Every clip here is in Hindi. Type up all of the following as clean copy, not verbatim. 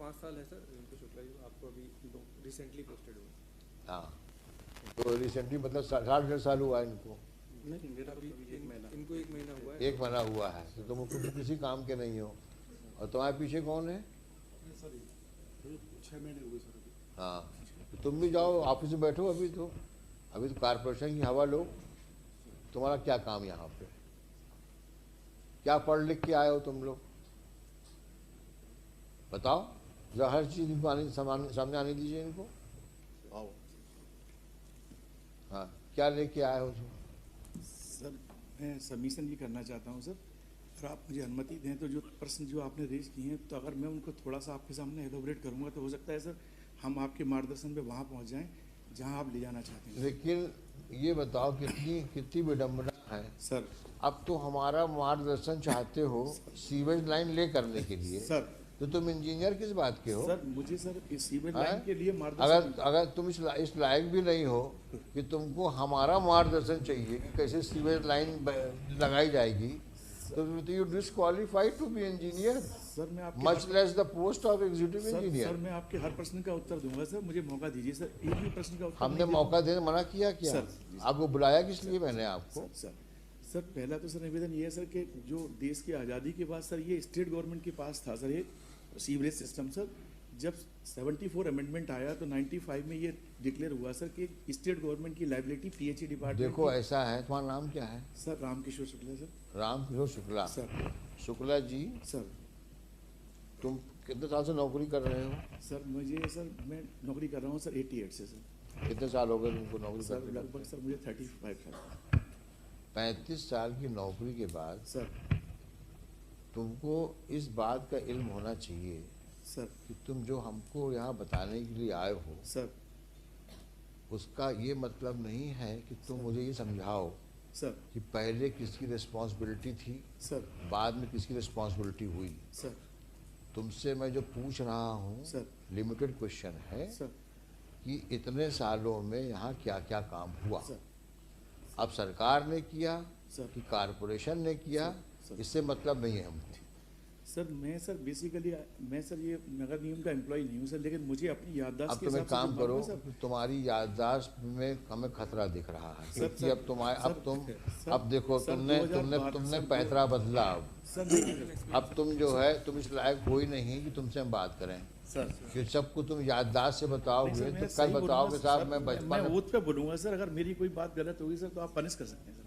5 साल है सर रिंकू शुक्ला जी, आपको अभी रिसेंटली पोस्टेड हुआ। हाँ, तो रिसेंटली मतलब 60 साल हुआ है इनको। नहीं, मेरा अभी एक महीना, इनको 1 महीना हुआ है। 1 महीना हुआ है तो तुम किसी काम के नहीं हो। और तुम्हारे पीछे कौन है? सर 6 महीने हुए सर अभी। हाँ, तो तुम भी जाओ ऑफिस में बैठो। अभी तो कॉरपोरेशन की हवा लो। तुम्हारा क्या काम यहाँ पे? क्या पढ़ लिख के आए हो तुम लोग? बताओ जरा, हर चीज सामने आने दीजिए इनको। आओ हाँ, क्या लेके आए हो तुम? सर, मैं सबमिशन ये करना चाहता हूँ सर, अगर आप मुझे अनुमति दें तो जो प्रश्न जो आपने रेज किए हैं, तो अगर मैं उनको थोड़ा सा आपके सामने एलोबरेट करूँगा तो हो सकता है सर हम आपके मार्गदर्शन में वहाँ पहुँच जाएँ जहाँ आप ले जाना चाहते हैं। लेकिन ये बताओ कितनी विडम्बना है सर अब तो हमारा मार्गदर्शन चाहते हो सीवेज लाइन ले करने के लिए। सर तो तुम इंजीनियर किस बात के हो? सर मुझे सर इस सीवेज हैं? लाइन के लिए अगर मार्गदर्शन, अगर तुम इस लायक भी नहीं हो कि तुमको हमारा मार्गदर्शन चाहिए कि कैसे सीवेज लाइन लगाई जाएगी, तो you disqualified to be engineer, sir मैं आपके much less the post of executive sir engineer. मैं आपके हर प्रश्न का उत्तर दूंगा सर, मुझे मौका दीजिए सर, एक भी प्रश्न का उत्तर हमने नहीं दे- मौका देने मना किया क्या? सर, आपको बुलाया किस लिए मैंने आपको? सर पहला तो सर निवेदन ये है सर कि जो देश की आज़ादी के बाद सर ये स्टेट गवर्नमेंट के पास था सर ये सीवरेज सिस्टम सर। जब 74 अमेंडमेंट आया तो 95 में ये डिक्लेयर हुआ सर कि स्टेट गवर्नमेंट की लाइबिलिटी पीएचई डिपार्टमेंट देखो ऐसा है, तुम्हारा नाम क्या है? Sir Ramkishore Shukla sir. Ramkishore Shukla. Sir Shukla ji, sir तुम कितने साल से नौकरी कर रहे हो? सर मुझे सर मैं नौकरी कर रहा हूँ सर 88 से सर। कितने साल हो गए तुमको नौकरी सर करते? लगभग सर मुझे 35 साल। 35 साल की नौकरी के बाद सर तुमको इस बात का इल्म होना चाहिए सर कि तुम जो हमको यहाँ बताने के लिए आए हो, सर उसका ये मतलब नहीं है कि तुम मुझे ये समझाओ सर कि पहले किसकी रिस्पॉन्सिबिलिटी थी, सर बाद में किसकी रिस्पॉन्सिबिलिटी हुई। सर तुमसे मैं जो पूछ रहा हूँ सर लिमिटेड क्वेश्चन है सर कि इतने सालों में यहाँ क्या क्या काम हुआ। सर अब सरकार ने किया सर कि कारपोरेशन ने किया, सर। इससे मतलब नहीं है हमको। सर मैं सर बेसिकली मैं सर ये नगर निगम का एम्प्लॉय नहीं हूँ सर, लेकिन मुझे अपनी याददाश्त अब के तुम एक हिसाब से काम जो करो, मालूम है सर। तुम्हारी याददाश्त में हमें खतरा दिख रहा है सर, क्योंकि अब तुम्हारे सर, अब तुम सर, अब देखो सर, तुमने 2012 तुमने सर, पैतरा बदला। सर नहीं, अब तुम जो है तुम इस लायक हो ही नहीं कि तुमसे हम बात करें। सर कि सबको तुम याददाश्त से नहीं बताओगे सर, मैं तो सही कल बोलूंगा बताओगे सर, साहब मैं मैं बचपन ओथ पे बोलूंगा सर, अगर मेरी कोई बात गलत होगी सर तो आप पनिश कर सकते हैं सर।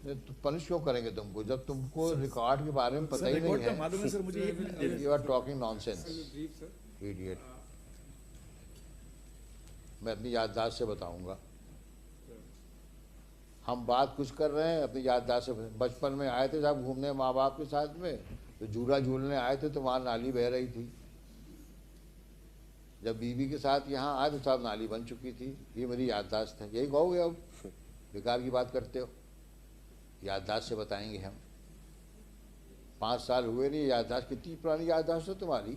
तो पनिश क्यों करेंगे तुमको जब तुमको रिकॉर्ड के बारे में पता सर ही नहीं रिकॉर्ड का है? मालूम है सर मुझे, एक मिनट दे दें। You are talking nonsense brief sir. Idiot. मैं अपनी याददाश्त से बताऊंगा। हम बात कुछ कर रहे हैं अपनी याददाश्त से। बचपन में आए थे साहब घूमने माँ बाप के साथ में, तो झूला झूलने आए थे तो वहाँ नाली बह रही थी। जब बीवी के साथ यहाँ आए तो साहब नाली बन चुकी थी। ये मेरी याददाश्त है। यही कहोगे अब बेकार की बात करते हो? याददाश्त से बताएंगे हम। 5 साल हुए नहीं, याददाश्त कितनी पुरानी याददाश्त है तुम्हारी?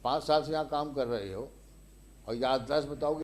5 साल से यहाँ काम कर रहे हो और याददाश्त बताओगे?